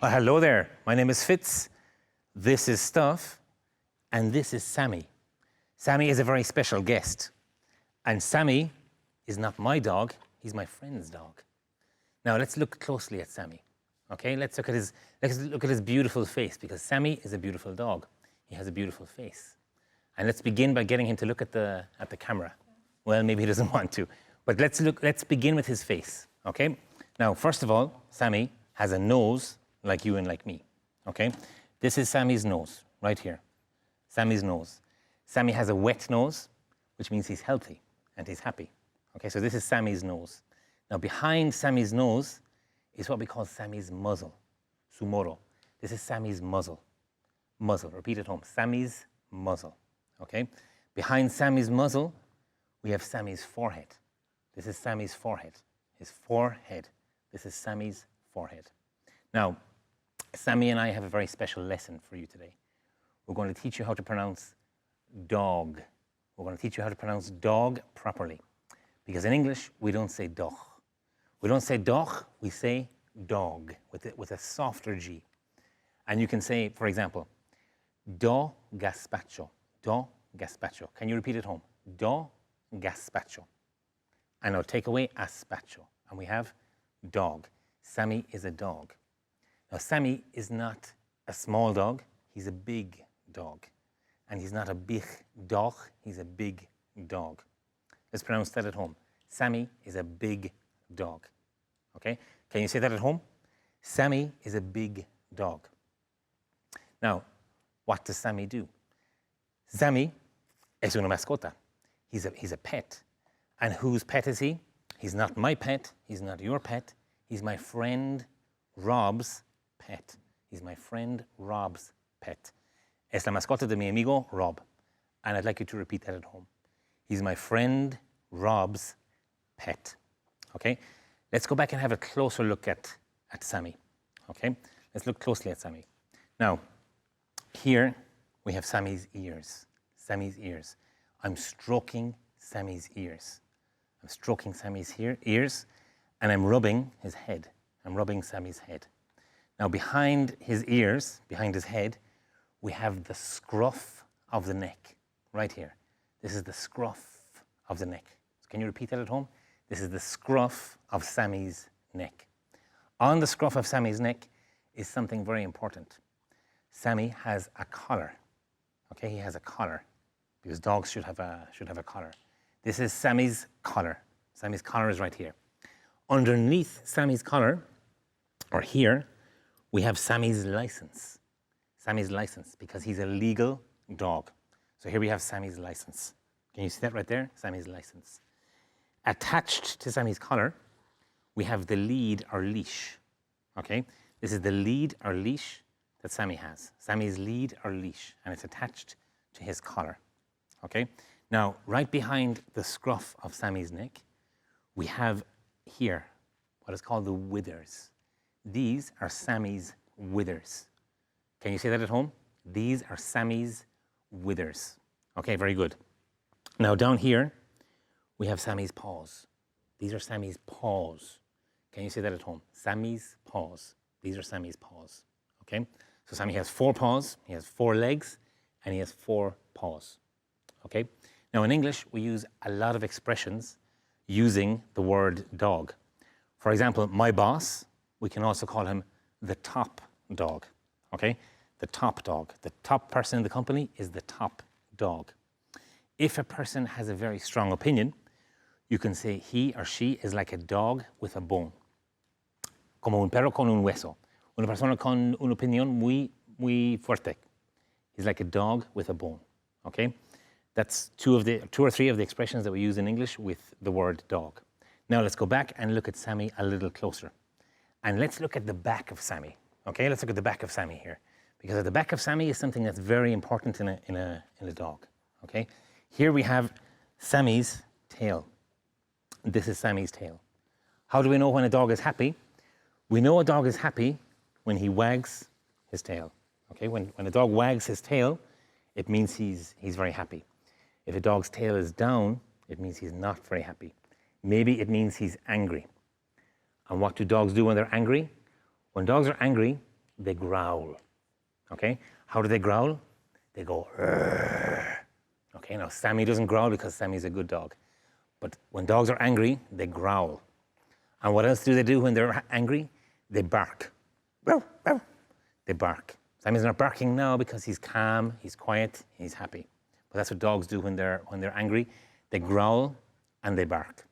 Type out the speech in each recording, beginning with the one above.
Well, hello there. My name is Fitz. This is Stuff, and this is Sammy. Sammy is a very special guest, and Sammy is not my dog, he's my friend's dog. Now let's look closely at Sammy. Okay, let's look at his beautiful face, because Sammy is a beautiful dog. He has a beautiful face. And let's begin by getting him to look at the camera. Well, maybe he doesn't want to, but let's begin with his face. Okay? Now, first of all, Sammy has a nose like you and like me. Okay? This is Sammy's nose, right here. Sammy's nose. Sammy has a wet nose, which means he's healthy and he's happy. Okay, so this is Sammy's nose. Now, behind Sammy's nose is what we call Sammy's muzzle, sumoro. This is Sammy's muzzle. Muzzle, repeat at home, Sammy's muzzle. Okay? Behind Sammy's muzzle, we have Sammy's forehead. This is Sammy's forehead. His forehead. This is Sammy's forehead. Now, Sammy and I have a very special lesson for you today. We're going to teach you how to pronounce dog. We're going to teach you how to pronounce dog properly. Because in English, we don't say doch. We don't say doch, we say dog with a softer G. And you can say, for example, do gazpacho. Do gazpacho. Can you repeat at home? Do gazpacho. And now take away aspacho. And we have dog. Sammy is a dog. Now, Sammy is not a small dog, he's a big dog. And he's not a big dog, he's a big dog. Let's pronounce that at home. Sammy is a big dog. Okay? Can you say that at home? Sammy is a big dog. Now, what does Sammy do? Sammy es una mascota. He's a pet. And whose pet is he? He's not my pet, he's not your pet, he's my friend Rob's pet. He's my friend Rob's pet. Es la mascota de mi amigo Rob. And I'd like you to repeat that at home. He's my friend Rob's pet. Okay? Let's go back and have a closer look at Sammy. Okay? Let's look closely at Sammy. Now, here we have Sammy's ears. Sammy's ears. I'm stroking Sammy's ears. I'm stroking Sammy's ears, and I'm rubbing his head. I'm rubbing Sammy's head. Now, behind his ears, behind his head, we have the scruff of the neck, right here. This is the scruff of the neck. Can you repeat that at home? This is the scruff of Sammy's neck. On the scruff of Sammy's neck is something very important. Sammy has a collar. Okay, he has a collar, because dogs should have a collar. This is Sammy's collar. Sammy's collar is right here. Underneath Sammy's collar, or here, we have Sammy's license. Sammy's license, because he's a legal dog. So here we have Sammy's license. Can you see that right there? Sammy's license. Attached to Sammy's collar, we have the lead or leash. Okay? This is the lead or leash that Sammy has. Sammy's lead or leash, and it's attached to his collar. Okay? Now, right behind the scruff of Sammy's neck, we have here what is called the withers. These are Sammy's withers. Can you say that at home? These are Sammy's withers. Okay, very good. Now down here, we have Sammy's paws. These are Sammy's paws. Can you say that at home? Sammy's paws. These are Sammy's paws. Okay? So Sammy has 4 paws, he has 4 legs, and he has 4 paws. Okay? Now in English, we use a lot of expressions using the word dog. For example, my boss, we can also call him the top dog. Okay? The top dog. The top person in the company is the top dog. If a person has a very strong opinion, you can say he or she is like a dog with a bone. Como un perro con un hueso. Una persona con una opinión muy fuerte. He's like a dog with a bone. Okay? That's 2 or 3 of the expressions that we use in English with the word dog. Now let's go back and look at Sammy a little closer. And let's look at the back of Sammy. Okay? Let's look at the back of Sammy here. Because at the back of Sammy is something that's very important in a dog. Okay? Here we have Sammy's tail. This is Sammy's tail. How do we know when a dog is happy? We know a dog is happy when he wags his tail. Okay? When a dog wags his tail, it means he's very happy. If a dog's tail is down, it means he's not very happy. Maybe it means he's angry. And what do dogs do when they're angry? When dogs are angry, they growl. Okay? How do they growl? They go, "Rrr." Okay, now Sammy doesn't growl because Sammy's a good dog. But when dogs are angry, they growl. And what else do they do when they're angry? They bark. Row, row. They bark. Sammy's not barking now because he's calm, he's quiet, he's happy. But that's what dogs do when they're angry. They growl and they bark.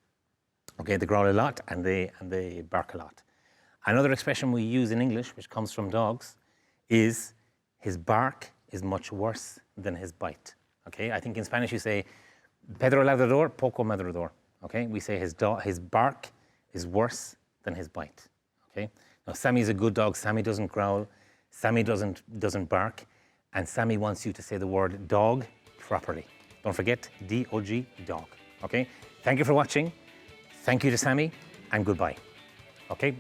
Okay, they growl a lot and they bark a lot. Another expression we use in English, which comes from dogs, is his bark is much worse than his bite. Okay, I think in Spanish you say, Pedro ladrador, poco madrador. Okay, we say his bark is worse than his bite. Okay, now Sammy's a good dog. Sammy doesn't growl. Sammy doesn't bark, and Sammy wants you to say the word dog properly. Don't forget D-O-G, dog. Okay, thank you for watching. Thank you to Sammy, and goodbye. Okay.